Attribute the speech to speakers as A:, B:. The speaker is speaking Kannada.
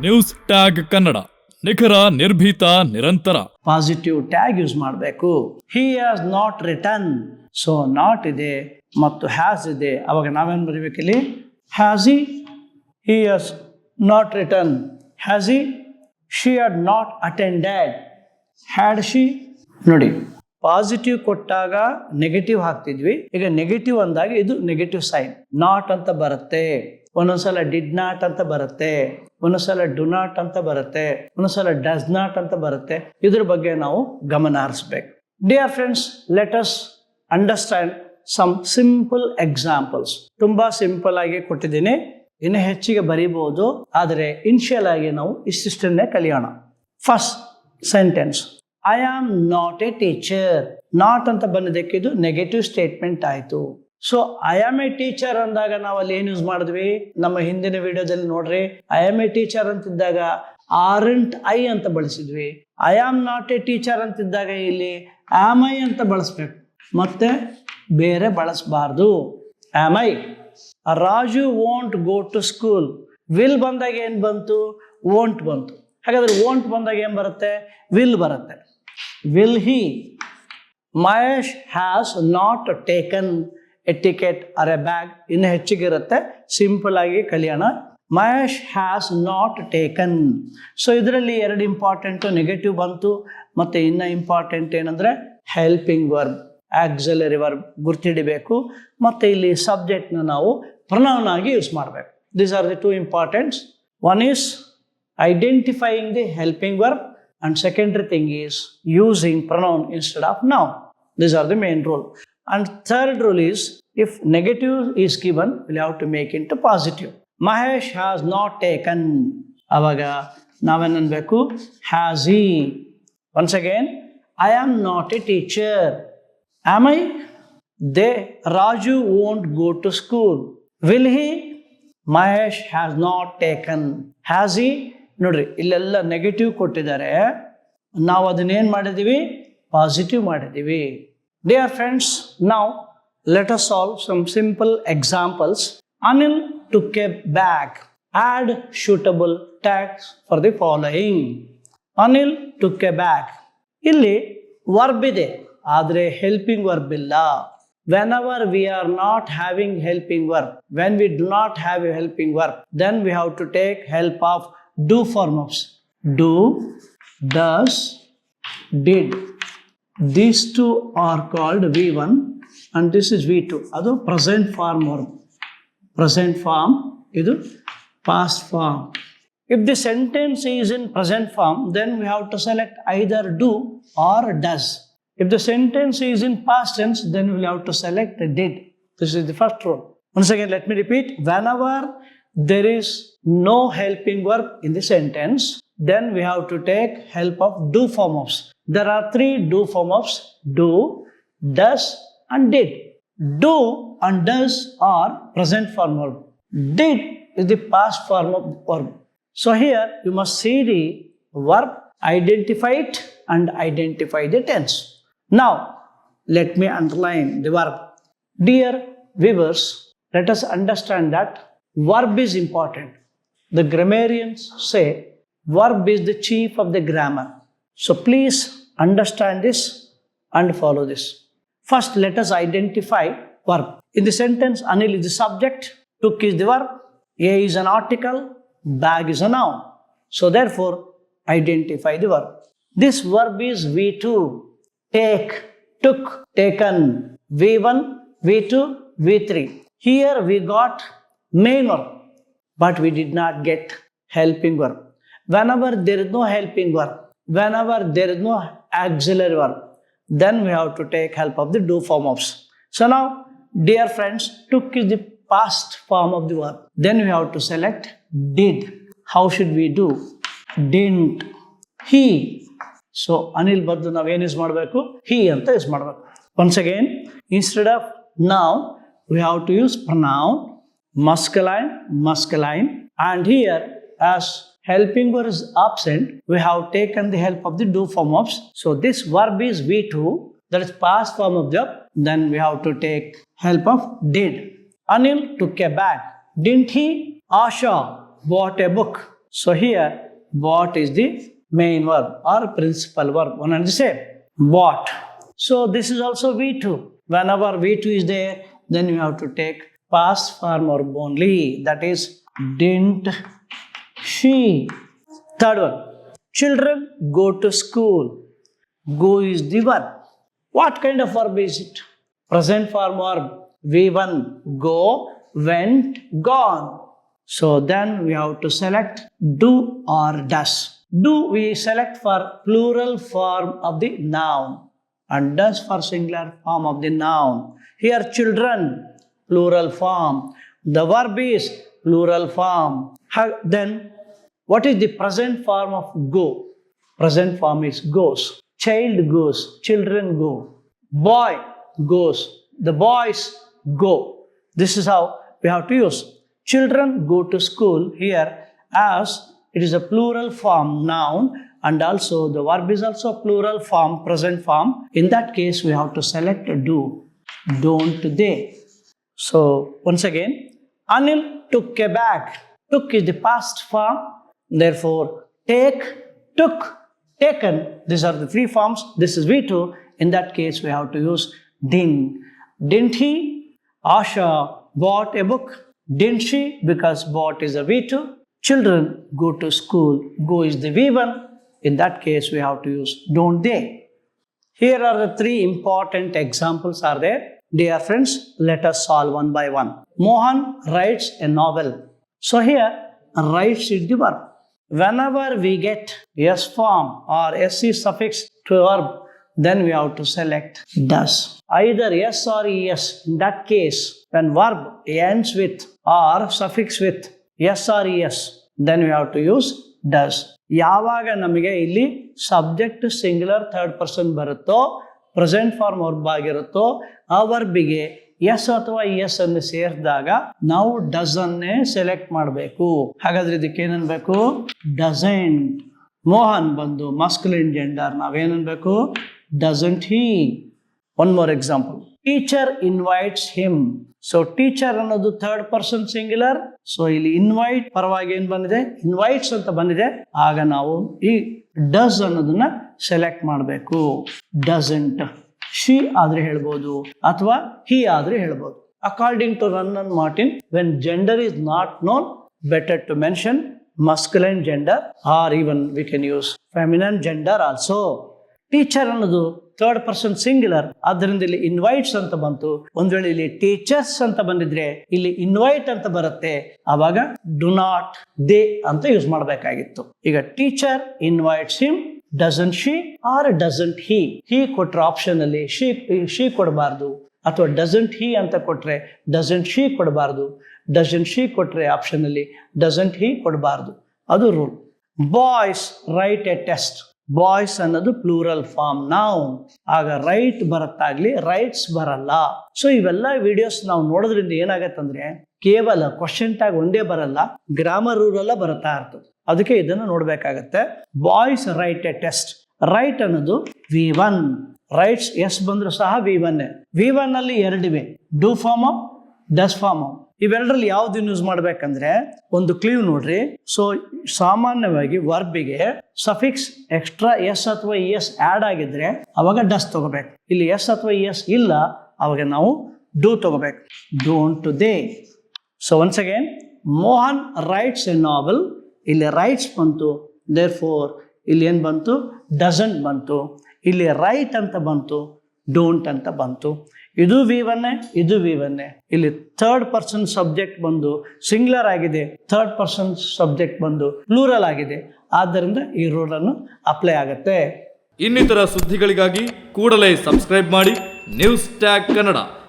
A: ನ್ಯೂಸ್ ಟ್ಯಾಗ್ ಕನ್ನಡ, ನಿಖರ, ನಿರ್ಭೀತ, ನಿರಂತರ.
B: ಪಾಸಿಟಿವ್ ಟ್ಯಾಗ್ ಯೂಸ್ ಮಾಡಬೇಕು. He has not return. So not ಇದೆ ಮತ್ತು ಹ್ಯಾಸ್ ಇದೆ, ಅವಾಗ ನಾವೇನು ಬರೀಬೇಕು ಇಲ್ಲಿ? Has he has not return. Has he she had not attended. Had she. ನೋಡಿ, ಪಾಸಿಟಿವ್ ಕೊಟ್ಟಾಗ ನೆಗೆಟಿವ್ ಹಾಕ್ತಿದ್ವಿ, ಈಗ ನೆಗೆಟಿವ್ ಅಂದಾಗ ಇದು ನೆಗೆಟಿವ್ ಸೈನ್. ನಾಟ್ ಅಂತ ಬರುತ್ತೆ, ಒಂದೊಂದ್ಸಲ ಡಿಡ್ ನಾಟ್ ಅಂತ ಬರುತ್ತೆ, ಒಂದೊಂದ್ಸಲ ಡು ನಾಟ್ ಅಂತ ಬರುತ್ತೆ, ಒಂದೊಂದ್ಸಲ ಡಸ್ ನಾಟ್ ಅಂತ ಬರುತ್ತೆ. ಇದ್ರ ಬಗ್ಗೆ ನಾವು ಗಮನ ಹರಿಸ್ಬೇಕು. Dear friends, let us understand some simple examples. ತುಂಬಾ ಸಿಂಪಲ್ ಆಗಿ ಕೊಟ್ಟಿದ್ದೀನಿ, ಇನ್ನು ಹೆಚ್ಚಿಗೆ ಬರೀಬಹುದು, ಆದರೆ ಇನಿಷಿಯಲ್ ಆಗಿ ನಾವು ಇಷ್ಟಿಷ್ಟನ್ನೇ ಕಲಿಯೋಣ. First sentence, I am not a teacher. Not ಅಂತ ಬಂದಿದ್ದಕ್ಕೆ ಇದು ನೆಗೆಟಿವ್ ಸ್ಟೇಟ್ಮೆಂಟ್ ಆಯಿತು. So I am a teacher ಅಂದಾಗ ನಾವು ಅಲ್ಲಿ ಏನು ಯೂಸ್ ಮಾಡಿದ್ವಿ? ನಮ್ಮ ಹಿಂದಿನ ವಿಡಿಯೋದಲ್ಲಿ ನೋಡ್ರಿ, ಐ ಆಮ್ ಎ ಟೀಚರ್ ಅಂತಿದ್ದಾಗ ಆರ್ಂಟ್ ಐ ಅಂತ ಬಳಸಿದ್ವಿ. I am not a teacher ಅಂತಿದ್ದಾಗ ಇಲ್ಲಿ ಆಮ್ ಐ ಅಂತ ಬಳಸ್ಬೇಕು, ಮತ್ತೆ ಬೇರೆ ಬಳಸಬಾರ್ದು. Am I. Raju won't go to school. Will ಬಂದಾಗ ಏನು ಬಂತು? ವೋಂಟ್ ಬಂತು. ಹಾಗಾದ್ರೆ ವೋಂಟ್ ಬಂದಾಗ ಏನು ಬರುತ್ತೆ? ವಿಲ್ ಬರುತ್ತೆ. Will he. Mahesh has not taken a ticket or a bag. ಇನ್ನು ಹೆಚ್ಚಿಗಿರುತ್ತೆ, ಸಿಂಪಲ್ ಆಗಿ ಕಲಿಯೋಣ. Mahesh has not taken. So ಇದರಲ್ಲಿ ಎರಡು ಇಂಪಾರ್ಟೆಂಟು, ನೆಗೆಟಿವ್ ಬಂತು, ಮತ್ತು ಇನ್ನು ಇಂಪಾರ್ಟೆಂಟ್ ಏನಂದರೆ ಹೆಲ್ಪಿಂಗ್ ವರ್ಬ್, ಆಕ್ಸಿಲರಿ ವರ್ಬ್ ಗುರ್ತಿಡಿಬೇಕು, ಮತ್ತು ಇಲ್ಲಿ ಸಬ್ಜೆಕ್ಟ್ನ ನಾವು ಪ್ರೊನೌನ್ ಆಗಿ ಯೂಸ್ ಮಾಡಬೇಕು. These are the two importants. One is identifying the helping verb, and secondary thing is using pronoun instead of noun. These are the main rule. And third rule is, if negative is given, we'll have to make into positive. Mahesh has not taken. Avaga navenanbeku? Has he? Once again, I am not a teacher. Am I? Raju won't go to school. Will he? Mahesh has not taken. Has he? ನೋಡ್ರಿ, ಇಲ್ಲೆಲ್ಲ ನೆಗೆಟಿವ್ ಕೊಟ್ಟಿದ್ದಾರೆ, ನಾವು ಅದನ್ನೇನು ಮಾಡಿದ್ದೀವಿ? ಪಾಸಿಟಿವ್ ಮಾಡಿದ್ದೀವಿ. ಡಿಯರ್ ಫ್ರೆಂಡ್ಸ್, ನಾವು let us solve some simple examples. Anil took a bag. Add suitable tags for the following. Anil took a bag. ಇಲ್ಲಿ ವರ್ಬ್ ಇದೆ, ಆದರೆ ಹೆಲ್ಪಿಂಗ್ ವರ್ಬ್ ಇಲ್ಲ. Whenever we are not having helping verb, when we do not have a helping verb, then we have to take help of do forms. Do, does, did. These two are called V1 and this is V2. Adu present form verb. Present form, idu past form. If the sentence is in present form, then we have to select either do or does. If the sentence is in past tense, then we will have to select did. This is the first rule. Once again, let me repeat. Whenever there is no helping verb in the sentence, then we have to take help of do forms. There are three do forms: do, does, and did. Do and does are present form verb. Did is the past form of verb. So here you must see the verb, identify it, and identify the tense. Now, let me underline the verb. Dear viewers, let us understand that verb is important. The grammarians say verb is the chief of the grammar. So please understand this and follow this. First, let us identify verb. In the sentence, Anil is the subject, took is the verb, a is an article, bag is a noun. So therefore, identify the verb. This verb is V2. Take, took, taken. V1, V2, V3. Here we got main verb, but we did not get helping verb. Whenever there is no helping verb, whenever there is no auxiliary verb, then we have to take help of the do forms. So now, dear friends, took is the past form of the verb. Then we have to select did. How should we do? Didn't. He. So Anil ಬದಲು ನಾವೇನು ಯೂಸ್ ಮಾಡಬೇಕು? ಹಿ ಅಂತ ಯೂಸ್ ಮಾಡಬೇಕು. ಒನ್ಸ್ ಅಗೇನ್, ಇನ್ಸ್ಟೆಡ್ ಆಫ್ ನಾವು we have to use pronoun, masculine, and here as helping verb is absent, we have taken the help of the do forms. So this verb is V2, that is past form of the verb. Then we have to take help of did. Anil took a bag. Didn't he? Asha bought a book. So here, bought is the main verb or principal verb. One and the same. Bought. So this is also V2. Whenever V2 is there, then you have to take past form verb only. That is, didn't she. Third one. Children go to school. Go is the verb. What kind of verb is it? Present form verb. V1. Go, went, gone. So then we have to select do or does. Do we select for plural form of the noun and does for singular form of the noun. Here children, plural form. The verb is plural form. Then what is the present form of go? Present form is goes. Child goes, children go. Boy goes, the boys go. This is how we have to use. Children go to school here, as it is a plural form noun and also the verb is also plural form, present form. In that case, we have to select do. Don't they. So once again, Anil took a bag. Took is the past form. Therefore, take, took, taken. These are the three forms. This is V2. In that case, we have to use didn't. Didn't he? Asha bought a book. Didn't she? Because bought is a V2. Children go to school. Go is the V1. In that case, we have to use don't they. Here are the three important examples are there. Dear friends, let us solve one by one. Mohan writes a novel. So here, writes is the verb. Whenever we get S form or SC suffix to verb, then we have to select does. Either yes or es. In that case, when verb ends with or suffix with yes or es, then we have to use does. ಯಾವಾಗ ನಮಗೆ ಇಲ್ಲಿ ಸಬ್ಜೆಕ್ಟ್ ಸಿಂಗ್ಯುಲರ್ ಥರ್ಡ್ ಪರ್ಸನ್ ಬರುತ್ತೋ, ಪ್ರೆಸೆಂಟ್ ಫಾರ್ಮ್ ವರ್ಬ್ ಆಗಿರುತ್ತೋ, ಆ ವರ್ಬಿಗೆ ಎಸ್ ಅಥವಾ ಎಸ್ ಅನ್ನು ಸೇರಿಸಿದಾಗ ನಾವು ಡಸ್ ಅನ್ನೇ ಸೆಲೆಕ್ಟ್ ಮಾಡಬೇಕು. ಹಾಗಾದ್ರೆ ಇದಕ್ಕೆ ಏನನ್ಬೇಕು? ಡಸೆಂಟ್. ಮೋಹನ್ ಬಂದು ಮಸ್ಕ್ಯುಲಿನ್ ಜೆಂಡರ್, ನಾವೇನನ್ಬೇಕು? Doesn't he. One more example. Teacher invites him. So teacher ಅನ್ನೋದು ಥರ್ಡ್ ಪರ್ಸನ್ ಸಿಂಗ್ಯುಲರ್. ಸೊ ಇಲ್ಲಿ ಇನ್ವೈಟ್ ಪರವಾಗಿ ಏನ್ ಬಂದಿದೆ? ಇನ್ವೈಟ್ಸ್ ಅಂತ ಬಂದಿದೆ. ಆಗ ನಾವು ಈ ಡಸ್ ಅನ್ನೋದನ್ನ ಸೆಲೆಕ್ಟ್ ಮಾಡಬೇಕು. ಡಸಂಟ್. ಶಿ ಆದ್ರೆ ಹೇಳ್ಬೋದು ಅಥವಾ ಹಿ ಆದ್ರೆ ಹೇಳ್ಬೋದು. According to Wren and Martin, when gender is not known, better to mention masculine gender or even we can use feminine gender also. Teacher ಅನ್ನೋದು ಥರ್ಡ್ ಪರ್ಸನ್ ಸಿಂಗ್ಯುಲರ್, ಆದ್ದರಿಂದ ಇಲ್ಲಿ ಇನ್ವೈಟ್ಸ್ ಅಂತ ಬಂತು. ಒಂದ್ ವೇಳೆ ಇಲ್ಲಿ ಟೀಚರ್ಸ್ ಅಂತ ಬಂದಿದ್ರೆ ಇಲ್ಲಿ ಇನ್ವೈಟ್ ಅಂತ ಬರುತ್ತೆ, ಆವಾಗ ಡು ನಾಟ್ ದೇ ಅಂತ ಯೂಸ್ ಮಾಡಬೇಕಾಗಿತ್ತು. ಈಗ teacher invites him, doesn't she or doesn't he. He ಕೊಟ್ರೆ ಆಪ್ಷನ್ ಅಲ್ಲಿ ಶಿ ಕೊಡಬಾರ್ದು, ಅಥವಾ ಡಸಂಟ್ ಹಿ ಅಂತ ಕೊಟ್ರೆ ಡಸಂಟ್ ಶಿ ಕೊಡಬಾರ್ದು. ಡಸಂಟ್ ಶಿ ಕೊಟ್ರೆ ಆಪ್ಷನ್ ಅಲ್ಲಿ ಡಸಂಟ್ ಹಿ ಕೊಡಬಾರ್ದು. ಅದು rule. Boys write a test. Boys ಅನ್ನೋದು ಪ್ಲೂರಲ್ ಫಾರ್ಮ್ ನೌನ್, ಆಗ ರೈಟ್ ಬರತ್ತಾಗ್ಲಿ, ರೈಟ್ಸ್ ಬರಲ್ಲ. ಸೊ ಇವೆಲ್ಲ ವಿಡಿಯೋಸ್ ನಾವು ನೋಡೋದ್ರಿಂದ ಏನಾಗತ್ತಂದ್ರೆ ಕೇವಲ ಕ್ವಶನ್ ಟ್ಯಾಗ್ ಒಂದೇ ಬರಲ್ಲ, ಗ್ರಾಮರ್ ರೂಲ್ ಎಲ್ಲ ಬರ್ತಾ ಇರ್ತದೆ. ಅದಕ್ಕೆ ಇದನ್ನು ನೋಡ್ಬೇಕಾಗತ್ತೆ. Boys write a test. Write ಅನ್ನೋದು V1. ರೈಟ್ಸ್ ಎಸ್ ಬಂದ್ರು ಸಹ V1. V1 ಅಲ್ಲಿ ಎರಡಿವೆ, ಡೂ ಫಾರ್ಮ್, ಡಸ್ ಫಾರ್ಮ್. ಇವೆರಡರಲ್ಲಿ ಯಾವ್ದು ಯೂಸ್ ಮಾಡ್ಬೇಕಂದ್ರೆ ಒಂದು ಕ್ಲೀವ್ ನೋಡ್ರಿ. ಸೊ ಸಾಮಾನ್ಯವಾಗಿ ವರ್ಬಿಗೆ ಸಫಿಕ್ಸ್ ಎಕ್ಸ್ಟ್ರಾ ಎಸ್ ಅಥವಾ ಎಸ್ ಆಡ್ ಆಗಿದ್ರೆ ಅವಾಗ ಡಸ್ ತಗೋಬೇಕು. ಇಲ್ಲಿ ಎಸ್ ಅಥವಾ ಎಸ್ ಇಲ್ಲ, ಅವಾಗ ನಾವು ಡೂ ತಗೋಬೇಕು. Don't they. So once again, Mohan writes a novel. ಇಲ್ಲಿ ರೈಟ್ಸ್ ಬಂತು, ದೇರ್ ಫೋರ್ ಇಲ್ಲಿ ಏನ್ ಬಂತು? ಡಸಂಟ್ ಬಂತು. ಇಲ್ಲಿ ರೈಟ್ ಅಂತ ಬಂತು, ಡೋಂಟ್ ಅಂತ ಬಂತು. ಇದು V1, ಇದು V1. ಇಲ್ಲಿ ಥರ್ಡ್ ಪರ್ಸನ್ ಸಬ್ಜೆಕ್ಟ್ ಬಂದು ಸಿಂಗ್ಯುಲರ್ ಆಗಿದೆ, ಥರ್ಡ್ ಪರ್ಸನ್ ಸಬ್ಜೆಕ್ಟ್ ಬಂದು ಪ್ಲೂರಲ್ ಆಗಿದೆ. ಆದ್ದರಿಂದ ಈ ರೂಲ್ ಅನ್ನು ಅಪ್ಲೈ ಆಗುತ್ತೆ.
A: ಇನ್ನಿತರ ಸುದ್ದಿಗಳಿಗಾಗಿ ಕೂಡಲೇ ಸಬ್ಸ್ಕ್ರೈಬ್ ಮಾಡಿ ನ್ಯೂಸ್ ಟ್ಯಾಗ್ ಕನ್ನಡ.